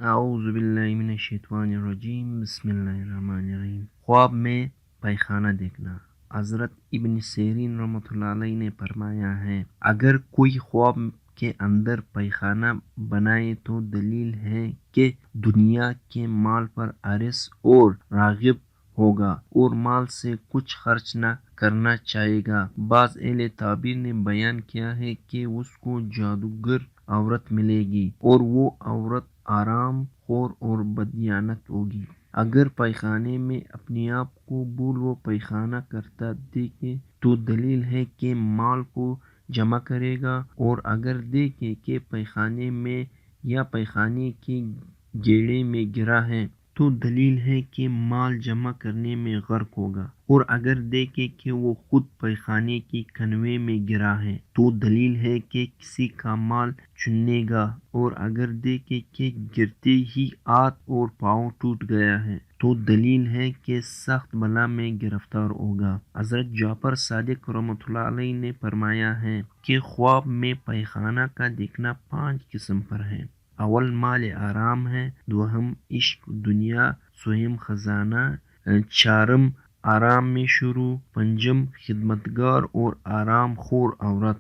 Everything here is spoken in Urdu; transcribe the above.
اعوذ باللہ من الشیطان الرجیم، بسم اللہ الرحمن الرحیم۔ خواب میں پیخانہ دیکھنا۔ حضرت ابن سیرین رحمۃ اللہ علیہ نے فرمایا ہے، اگر کوئی خواب کے اندر پیخانہ بنائے تو دلیل ہے کہ دنیا کے مال پر حرص اور راغب ہوگا اور مال سے کچھ خرچ نہ کرنا چاہے گا۔ بعض اہل تعبیر نے بیان کیا ہے کہ اس کو جادوگر عورت ملے گی اور وہ عورت آرام خور اور بدیانت ہوگی۔ اگر پیخانے میں اپنے آپ کو بھول و پیخانہ کرتا دیکھے تو دلیل ہے کہ مال کو جمع کرے گا، اور اگر دیکھے کہ پیخانے میں یا پیخانے کے گیڑے میں گرا ہے تو دلیل ہے کہ مال جمع کرنے میں غرق ہوگا، اور اگر دیکھے کہ وہ خود پیخانے کے کنویں میں گرا ہے تو دلیل ہے کہ کسی کا مال چننے گا، اور اگر دیکھے کہ گرتے ہی ہاتھ اور پاؤں ٹوٹ گیا ہے تو دلیل ہے کہ سخت بلا میں گرفتار ہوگا۔ حضرت جعفر صادق رحمۃ اللہ علیہ نے فرمایا ہے کہ خواب میں پیخانہ کا دیکھنا 5 قسم پر ہے۔ اول مال آرام ہے، دوہم عشق دنیا، سوہم خزانہ، چارم آرام میں شروع، پنجم خدمتگار اور آرام خور عورت،